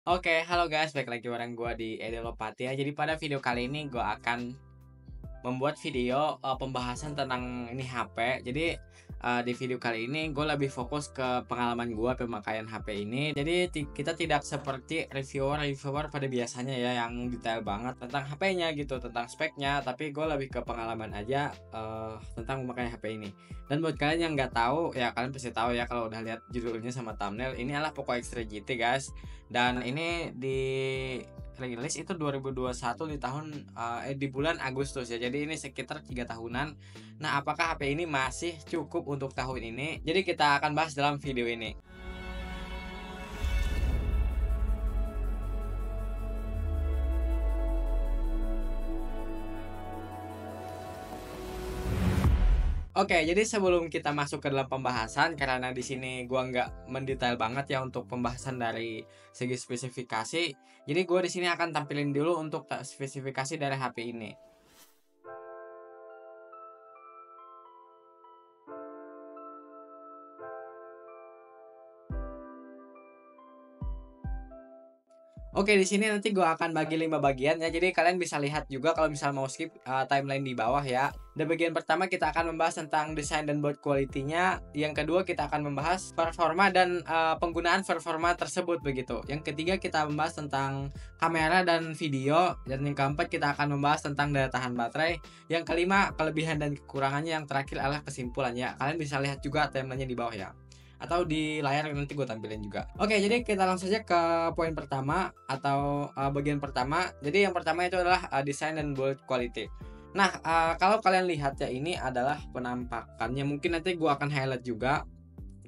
Oke, halo guys, balik lagi bareng gua di Edelopati ya. Jadi pada video kali ini gua akan membuat video, pembahasan tentang ini HP. Jadi, di video kali ini gue lebih fokus ke pengalaman gue pemakaian HP ini. Jadi kita tidak seperti reviewer-reviewer pada biasanya ya yang detail banget tentang HP-nya gitu, tentang speknya, tapi gue lebih ke pengalaman aja, tentang memakai HP ini. Dan buat kalian yang nggak tahu, ya kalian pasti tahu ya kalau udah lihat judulnya sama thumbnail, ini adalah Poco X3 GT guys. Dan ini rilis itu 2021 di bulan Agustus ya. Jadi ini sekitar 3 tahunan. Nah, apakah HP ini masih cukup untuk tahun ini? Jadi kita akan bahas dalam video ini. Oke, jadi sebelum kita masuk ke dalam pembahasan, karena di sini gua nggak mendetail banget ya untuk pembahasan dari segi spesifikasi. Jadi gua di sini akan tampilin dulu untuk spesifikasi dari HP ini. Oke, di sini nanti gua akan bagi 5 bagian ya. Jadi kalian bisa lihat juga kalau misal mau skip timeline di bawah ya. Di bagian pertama kita akan membahas tentang desain dan build quality-nya. Yang kedua kita akan membahas performa dan penggunaan performa tersebut begitu. Yang ketiga kita membahas tentang kamera dan video. Dan yang keempat kita akan membahas tentang daya tahan baterai. Yang kelima kelebihan dan kekurangannya. Yang terakhir adalah kesimpulannya. Kalian bisa lihat juga timeline-nya di bawah ya, atau di layar nanti gue tampilin juga. Oke, jadi kita langsung saja ke poin pertama atau bagian pertama. Jadi yang pertama itu adalah desain dan build quality. Nah, kalau kalian lihat ya, ini adalah penampakannya. Mungkin nanti gue akan highlight juga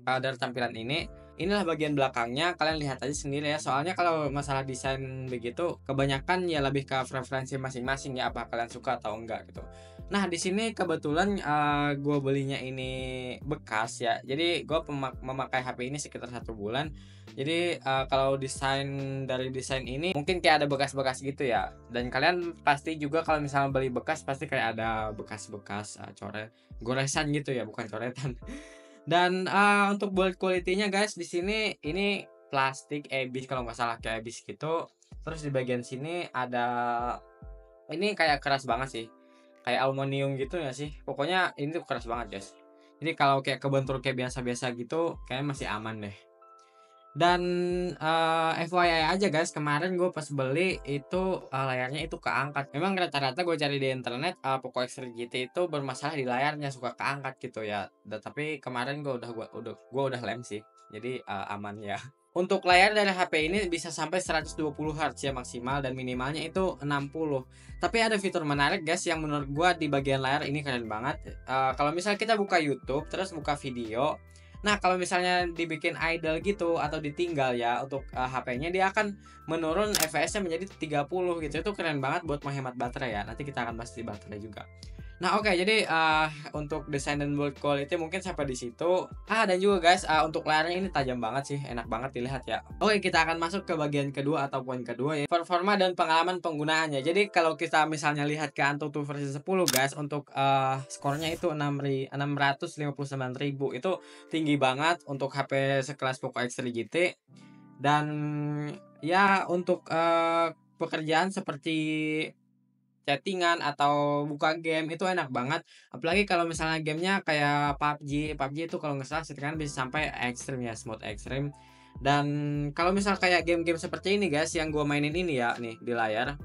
dari tampilan ini. Inilah bagian belakangnya, kalian lihat aja sendiri ya. Soalnya kalau masalah desain begitu, kebanyakan ya lebih ke preferensi masing-masing ya, apa kalian suka atau enggak gitu. Nah, di sini kebetulan gue belinya ini bekas ya. Jadi gue memakai HP ini sekitar 1 bulan. Jadi kalau dari desain ini mungkin kayak ada bekas-bekas gitu ya. Dan kalian pasti juga kalau misalnya beli bekas pasti kayak ada bekas-bekas goresan gitu ya, bukan coretan. Dan untuk build quality-nya guys, di sini ini plastik EBIS kalau nggak salah, kayak EBIS gitu. Terus di bagian sini ada, ini kayak keras banget sih, kayak aluminium gitu ya sih. Pokoknya ini tuh keras banget guys. Jadi kalau kayak kebentur kayak biasa-biasa gitu, kayaknya masih aman deh. Dan FYI aja guys, kemarin gue pas beli itu layarnya itu keangkat. Memang rata-rata gue cari di internet Poco X3 GT itu bermasalah di layarnya, suka keangkat gitu ya. Tapi kemarin gue udah lem sih. Jadi aman ya. Untuk layar dari HP ini bisa sampai 120 Hz ya maksimal, dan minimalnya itu 60. Tapi ada fitur menarik guys yang menurut gue di bagian layar ini keren banget. Kalau misalnya kita buka YouTube terus buka video, nah, kalau misalnya dibikin idle gitu atau ditinggal ya untuk HP-nya, dia akan menurun FPS-nya menjadi 30 gitu. Itu keren banget buat menghemat baterai ya. Nanti kita akan bahas di baterai juga. Nah, oke, jadi untuk desain dan build quality mungkin sampai di situ. Dan juga guys, untuk layarnya ini tajam banget sih, enak banget dilihat ya. Oke, kita akan masuk ke bagian kedua atau poin kedua ya, performa dan pengalaman penggunaannya. Jadi kalau kita misalnya lihat ke Antutu versi 10 guys, untuk skornya itu 659.000. Itu tinggi banget untuk HP sekelas Poco X3 GT. Dan ya untuk pekerjaan seperti chattingan atau buka game itu enak banget. Apalagi kalau misalnya gamenya kayak PUBG itu kalau nggak salah settingan bisa sampai ekstrim ya, smooth ekstrim. Dan kalau misal kayak game-game seperti ini guys yang gue mainin ini ya nih di layar,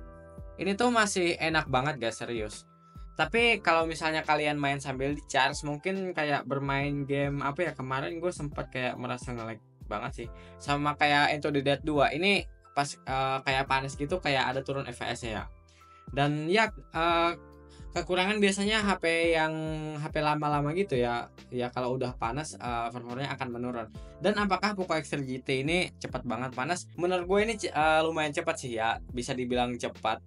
ini tuh masih enak banget guys, serius. Tapi kalau misalnya kalian main sambil di charge, mungkin kayak bermain game apa ya, kemarin gue sempat kayak merasa nge-lag banget sih. Sama kayak Into the Dead 2 ini pas kayak panas gitu, kayak ada turun FPS-nya ya. Dan ya kekurangan biasanya HP lama-lama gitu ya. Ya kalau udah panas performanya akan menurun. Dan apakah Poco X3 GT ini cepat banget panas? Menurut gue ini lumayan cepat sih ya. Bisa dibilang cepat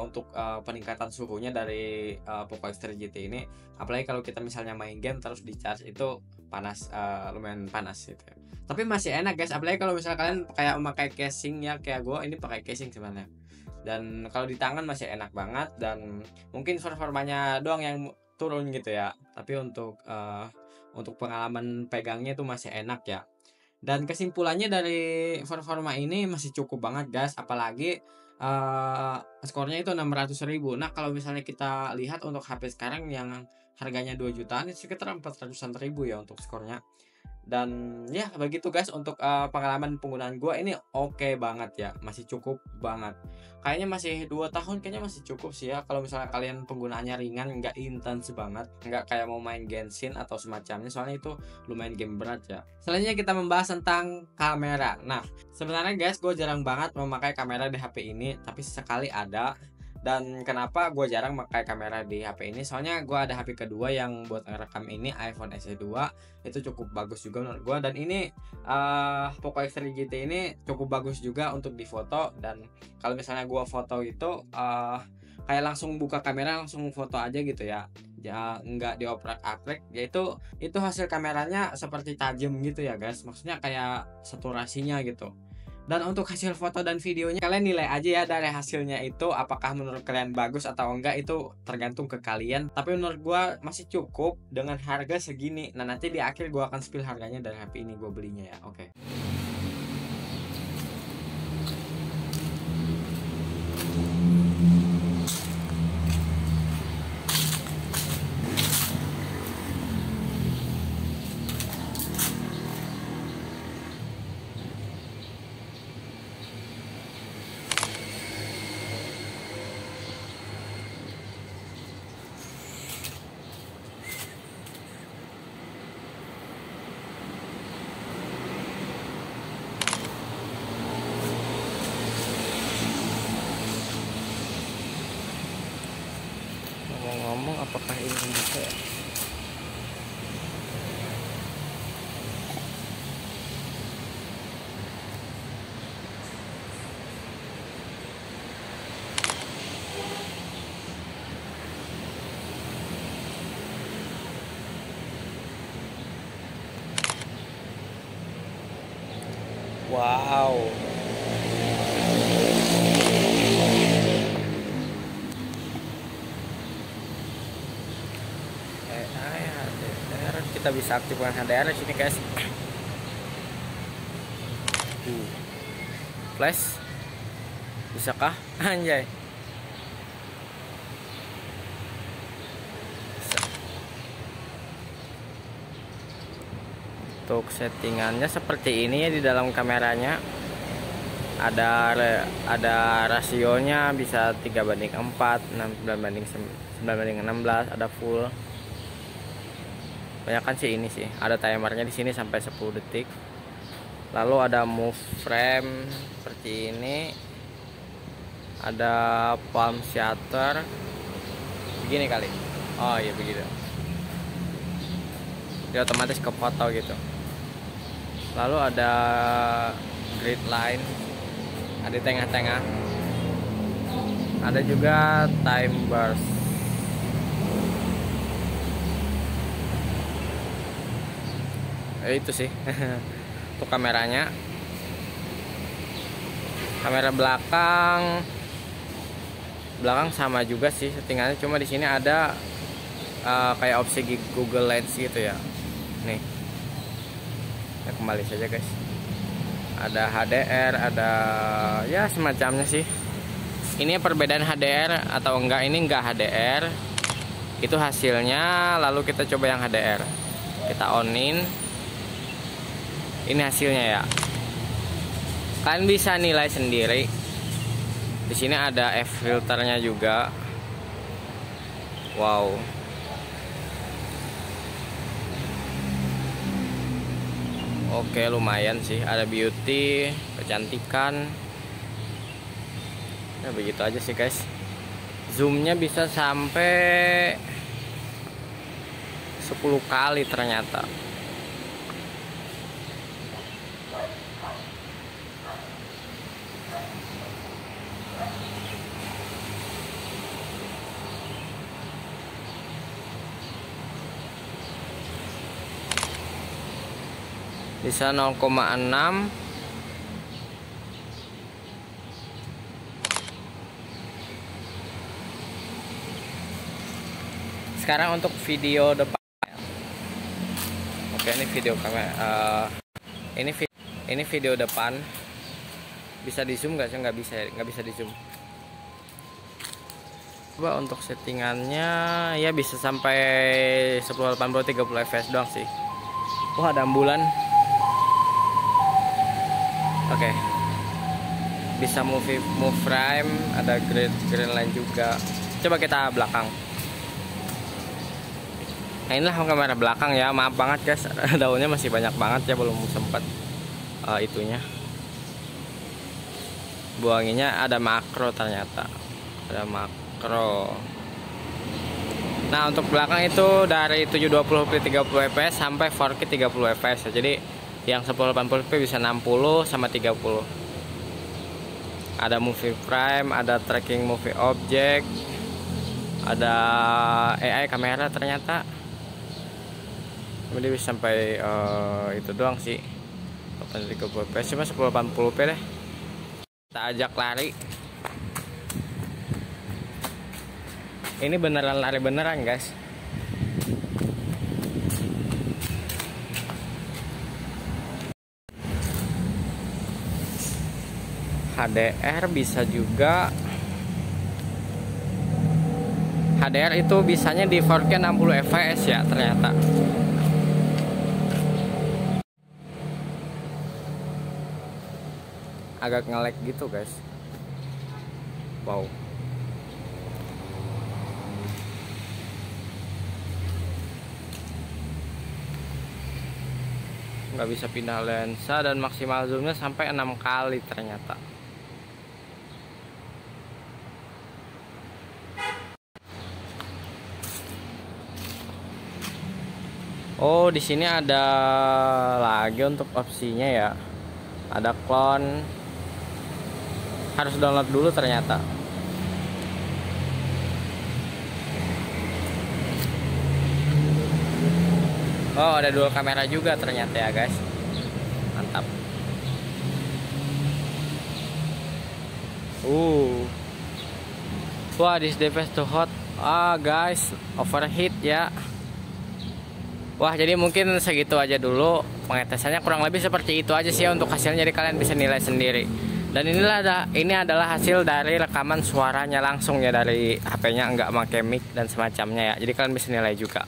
untuk peningkatan suhunya dari Poco X3 GT ini. Apalagi kalau kita misalnya main game terus di charge itu panas, lumayan panas gitu ya. Tapi masih enak guys, apalagi kalau misalnya kalian kayak memakai casing ya, kayak gue ini pakai casing sebenarnya. Dan kalau di tangan masih enak banget, dan mungkin performanya doang yang turun gitu ya. Tapi untuk pengalaman pegangnya itu masih enak ya. Dan kesimpulannya dari performa ini masih cukup banget guys, apalagi skornya itu 600.000. Nah, kalau misalnya kita lihat untuk HP sekarang yang harganya 2 jutaan itu sekitar 400-an ribu ya untuk skornya. Dan ya begitu guys untuk pengalaman penggunaan gua ini oke banget ya, masih cukup banget. Kayaknya masih 2 tahun kayaknya masih cukup sih ya kalau misalnya kalian penggunaannya ringan, nggak intens banget, nggak kayak mau main Genshin atau semacamnya, soalnya itu lumayan game berat ya. Selanjutnya kita membahas tentang kamera. Nah, sebenarnya guys gue jarang banget memakai kamera di HP ini, tapi sekali ada. Dan kenapa gue jarang pakai kamera di HP ini? Soalnya gue ada HP kedua yang buat ngerekam ini, iPhone SE 2, itu cukup bagus juga menurut gue. Dan ini Poco X3 GT ini cukup bagus juga untuk difoto. Dan kalau misalnya gue foto itu kayak langsung buka kamera langsung foto aja gitu ya, ya nggak dioprak-aprik, yaitu itu hasil kameranya seperti tajam gitu ya guys, maksudnya kayak saturasinya gitu. Dan untuk hasil foto dan videonya kalian nilai aja ya dari hasilnya itu, apakah menurut kalian bagus atau enggak itu tergantung ke kalian. Tapi menurut gua masih cukup dengan harga segini. Nah, nanti di akhir gua akan spill harganya dari HP ini gua belinya ya. Oke. Ngomong apakah ini bisa ya? Wow. HDR, kita bisa aktifkan HDR di sini guys. Flash bisakah? Anjay. Bisa. Untuk settingannya seperti ini ya, di dalam kameranya ada rasionya bisa 3:4, 9:16, ada full. Banyakan sih ini sih, ada timernya di sini sampai 10 detik. Lalu ada move frame seperti ini, ada palm shutter begini kali. Oh iya begitu, dia otomatis ke foto gitu. Lalu ada grid line, ada di tengah-tengah, ada juga time burst. Itu sih untuk kameranya. Kamera belakang sama juga sih settingannya, cuma di sini ada kayak opsi Google Lens gitu ya. Nih, ya kembali saja guys. Ada HDR, ada ya semacamnya sih. Ini perbedaan HDR atau enggak, ini enggak HDR. Itu hasilnya, lalu kita coba yang HDR. Kita onin. Ini hasilnya ya. Kalian bisa nilai sendiri. Di sini ada F filternya juga. Wow. Oke, lumayan sih. Ada beauty, kecantikan. Ya begitu aja sih guys. Zoomnya bisa sampai 10 kali ternyata. Bisa 0,6. Sekarang untuk video depan. Oke, ini video kamera. Ini video Ini video depan. Bisa di zoom nggak sih? Nggak bisa di zoom. Coba untuk settingannya ya bisa sampai 1080 30 fps doang sih. Wah, ada ambulan. Oke. Bisa move frame, ada green line juga. Coba kita belakang. Nah, inilah kamera belakang ya. Maaf banget guys, daunnya masih banyak banget ya, belum sempat itunya. Buanginya ada makro ternyata. Ada makro. Nah, untuk belakang itu dari 720p 30 fps sampai 4K 30 fps ya. Jadi yang 1080p bisa 60 sama 30. Ada movie frame, ada tracking movie object, ada AI kamera ternyata. Jadi bisa sampai itu doang sih. 30 fps cuma 1080p deh. Kita ajak lari. Ini beneran lari beneran guys. HDR bisa juga. HDR itu bisanya di 4K 60 fps ya ternyata. Agak nge-lag gitu guys. Wow. Nggak bisa pindah lensa dan maksimal zoomnya sampai 6 kali ternyata. Oh, di sini ada lagi untuk opsinya ya. Ada clone. Harus download dulu ternyata. Oh, ada dual kamera juga ternyata ya guys. Mantap. Wah, this device too hot. Guys, overheat ya. Wah, jadi mungkin segitu aja dulu pengetesannya, kurang lebih seperti itu aja sih untuk hasilnya, jadi kalian bisa nilai sendiri. Dan ini adalah hasil dari rekaman suaranya langsung ya dari HP-nya, nggak pakai mic dan semacamnya ya. Jadi kalian bisa nilai juga.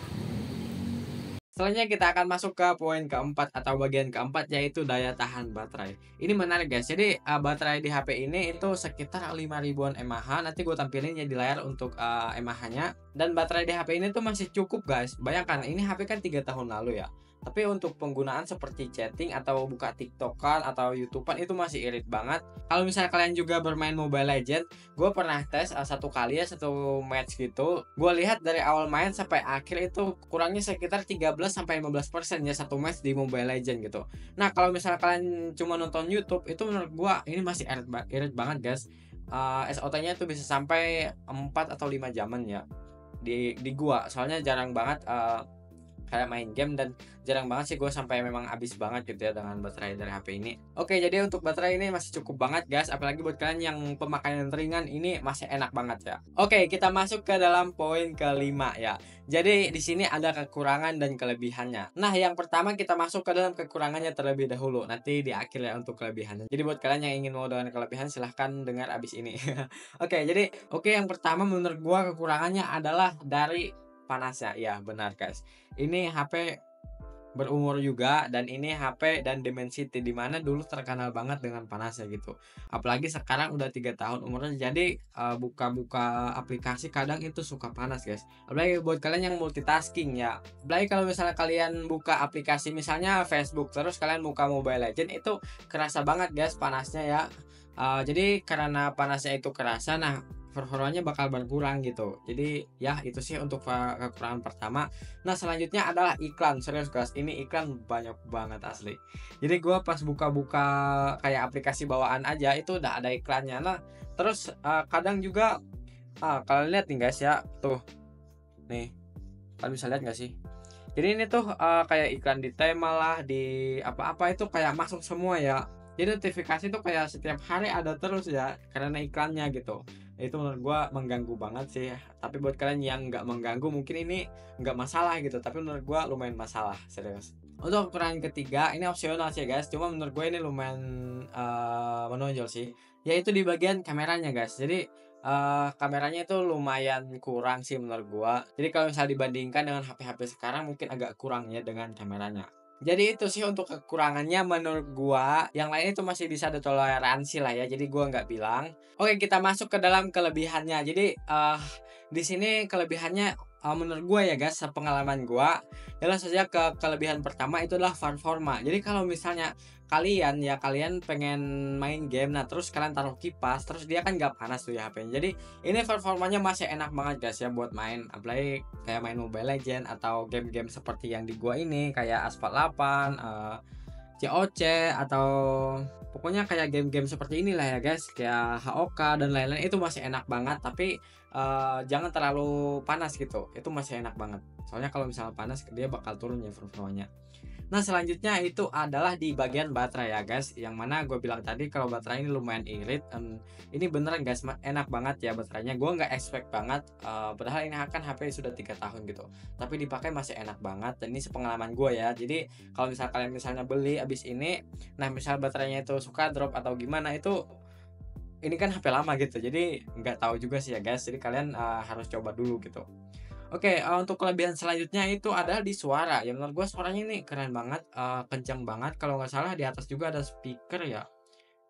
Selanjutnya kita akan masuk ke poin keempat atau bagian keempat, yaitu daya tahan baterai. Ini menarik guys. Jadi baterai di HP ini itu sekitar 5000-an mAh. Nanti gue tampilin ya di layar untuk mAh-nya. Dan baterai di HP ini tuh masih cukup guys. Bayangkan ini HP kan 3 tahun lalu ya. Tapi untuk penggunaan seperti chatting atau buka TikTokan atau YouTubean itu masih irit banget. Kalau misalnya kalian juga bermain Mobile Legend, gue pernah tes satu kali ya, satu match gitu. Gue lihat dari awal main sampai akhir itu kurangnya sekitar 13-15% ya satu match di Mobile Legend gitu. Nah, kalau misalnya kalian cuma nonton YouTube, itu menurut gue ini masih irit banget guys. SOT-nya itu bisa sampai 4 atau 5 jaman ya di gua. Soalnya jarang banget kayak main game, dan jarang banget sih gue sampai memang habis banget gitu ya dengan baterai dari HP ini. Oke, jadi untuk baterai ini masih cukup banget guys, apalagi buat kalian yang pemakaian ringan ini masih enak banget ya. Oke, kita masuk ke dalam poin kelima ya. Jadi di sini ada kekurangan dan kelebihannya. Nah, yang pertama kita masuk ke dalam kekurangannya terlebih dahulu, nanti di akhir ya untuk kelebihannya. Jadi buat kalian yang ingin mau dengan kelebihan, silahkan dengar abis ini. Oke, yang pertama menurut gue kekurangannya adalah dari panasnya. Ya benar guys, ini HP berumur juga, dan ini HP dan Dimensity dimana dulu terkenal banget dengan panasnya gitu. Apalagi sekarang udah 3 tahun umurnya, jadi buka-buka aplikasi kadang itu suka panas guys. Apalagi buat kalian yang multitasking ya. Apalagi kalau misalnya kalian buka aplikasi misalnya Facebook, terus kalian buka Mobile Legend, itu kerasa banget guys panasnya ya. Jadi karena panasnya itu kerasa, nah performanya bakal berkurang gitu. Jadi ya itu sih untuk kekurangan pertama. Nah, selanjutnya adalah iklan. Serius guys, ini iklan banyak banget asli. Jadi gua pas buka-buka kayak aplikasi bawaan aja itu udah ada iklannya. Nah, terus kadang juga kalian lihat nih guys ya, tuh nih, kalian bisa lihat nggak sih? Jadi ini tuh kayak iklan di tema lah, di apa-apa itu kayak masuk semua ya. Jadi notifikasi tuh kayak setiap hari ada terus ya, karena iklannya gitu. Itu menurut gua mengganggu banget sih. Tapi buat kalian yang nggak mengganggu, mungkin ini nggak masalah gitu. Tapi menurut gua lumayan masalah, serius. Untuk ukuran ketiga ini opsional sih guys, cuma menurut gue ini lumayan, menonjol sih, yaitu di bagian kameranya guys. Jadi, kameranya itu lumayan kurang sih menurut gua. Jadi kalau misal dibandingkan dengan HP-HP sekarang mungkin agak kurang ya dengan kameranya. Jadi itu sih untuk kekurangannya menurut gua, yang lain itu masih bisa ditoleransi lah ya, jadi gua nggak bilang. Oke, kita masuk ke dalam kelebihannya. Jadi, di sini kelebihannya, menurut gua ya guys, sepengalaman gua, ya langsung saja ke kelebihan pertama itu adalah performa. Jadi kalau misalnya kalian pengen main game, nah terus kalian taruh kipas, terus dia kan nggak panas tuh ya HP-nya. Jadi ini performanya masih enak banget guys ya buat main, apalagi kayak main Mobile Legend atau game-game seperti yang di gua ini kayak Asphalt 8, COC atau pokoknya kayak game-game seperti inilah ya guys, kayak HOK dan lain-lain itu masih enak banget, tapi jangan terlalu panas gitu, itu masih enak banget. Soalnya kalau misalnya panas dia bakal turun ya performanya. Nah, selanjutnya itu adalah di bagian baterai ya guys, yang mana gue bilang tadi kalau baterai ini lumayan irit, ini beneran guys, enak banget ya baterainya. Gue nggak expect banget, padahal ini akan HP sudah 3 tahun gitu, tapi dipakai masih enak banget dan ini sepengalaman gue ya. Jadi kalau misal kalian misalnya beli abis ini, nah misal baterainya itu suka drop atau gimana itu, ini kan HP lama gitu, jadi nggak tahu juga sih ya guys, jadi kalian harus coba dulu gitu. Oke, untuk kelebihan selanjutnya itu adalah di suara, ya menurut gua suaranya ini keren banget, kencang banget, kalau nggak salah di atas juga ada speaker ya,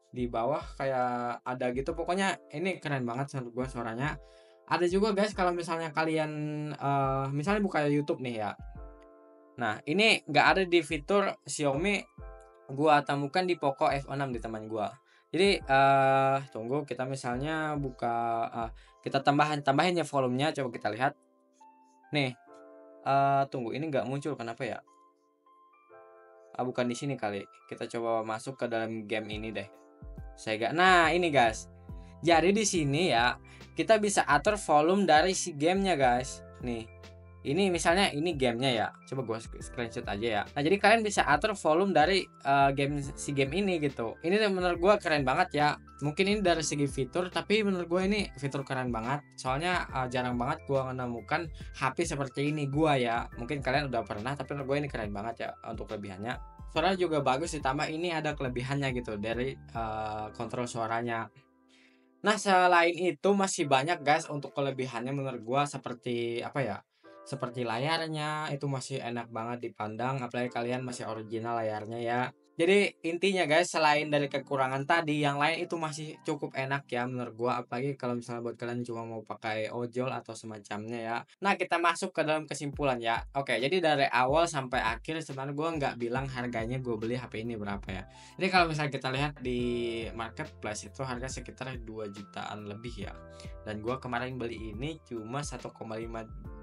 di bawah kayak ada gitu, pokoknya ini keren banget menurut gua suaranya. Ada juga guys kalau misalnya kalian, misalnya buka YouTube nih ya, nah ini nggak ada di fitur Xiaomi, gua temukan di Poco F6 di teman gua. Jadi, tunggu kita misalnya buka, kita tambahin ya volumenya, coba kita lihat. Nih, tunggu ini nggak muncul kenapa ya? Bukan di sini kali. Kita coba masuk ke dalam game ini deh. Nah ini guys. Jadi di sini ya, kita bisa atur volume dari si gamenya guys. Nih, ini misalnya ini gamenya ya. Coba gua screenshot aja ya. Nah jadi kalian bisa atur volume dari game ini gitu. Ini tuh menurut gua keren banget ya. Mungkin ini dari segi fitur, tapi menurut gua ini fitur keren banget. Soalnya jarang banget gua menemukan HP seperti ini gua ya. Mungkin kalian udah pernah, tapi menurut gua ini keren banget ya untuk kelebihannya. Suaranya juga bagus, ditambah ini ada kelebihannya gitu dari kontrol suaranya. Nah, selain itu masih banyak guys untuk kelebihannya menurut gua, seperti apa ya? Seperti layarnya itu masih enak banget dipandang, apalagi kalian masih original layarnya ya. Jadi intinya guys, selain dari kekurangan tadi, yang lain itu masih cukup enak ya menurut gua, apalagi kalau misalnya buat kalian cuma mau pakai ojol atau semacamnya ya. Nah, kita masuk ke dalam kesimpulan ya. Oke, jadi dari awal sampai akhir sebenarnya gua nggak bilang harganya gue beli HP ini berapa ya. Jadi kalau misalnya kita lihat di marketplace itu harga sekitar 2 jutaan lebih ya. Dan gua kemarin beli ini cuma 1,5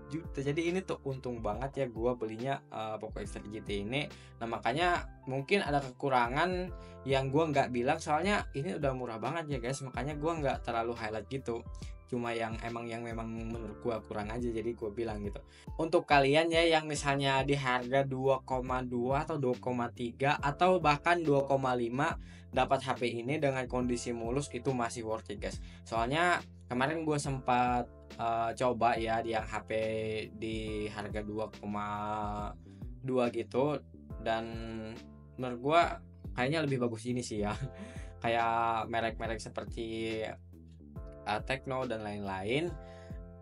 juta. Jadi ini tuh untung banget ya gua belinya Poco X3 GT ini. Nah, makanya mungkin ada kekurangan yang gua nggak bilang, soalnya ini udah murah banget ya guys. Makanya gua nggak terlalu highlight gitu. Cuma yang memang menurut gua kurang aja, jadi gua bilang gitu. Untuk kalian ya yang misalnya di harga 2,2 atau 2,3 atau bahkan 2,5 dapat HP ini dengan kondisi mulus, itu masih worth it guys. Soalnya kemarin gue sempat coba ya di yang HP di harga 2,2 gitu, dan menurut gue kayaknya lebih bagus ini sih ya. Kayak merek-merek seperti Tecno dan lain-lain,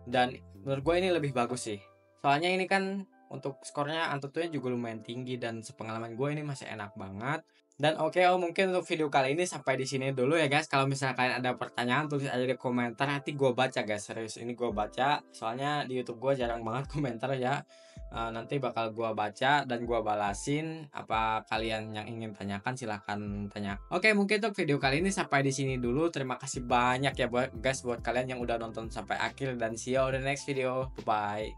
dan menurut gue ini lebih bagus sih. Soalnya ini kan untuk skornya Antutunya juga lumayan tinggi, dan sepengalaman gue ini masih enak banget. Dan oke, mungkin untuk video kali ini sampai di sini dulu ya guys. Kalau misalnya kalian ada pertanyaan, tulis aja di komentar, nanti gue baca guys. Serius ini gue baca. Soalnya di YouTube gue jarang banget komentar ya. Nanti bakal gue baca dan gue balasin. Apa kalian yang ingin tanyakan silahkan tanya. Oke, mungkin untuk video kali ini sampai di sini dulu. Terima kasih banyak ya buat kalian yang udah nonton sampai akhir, dan see you on the next video. Bye bye.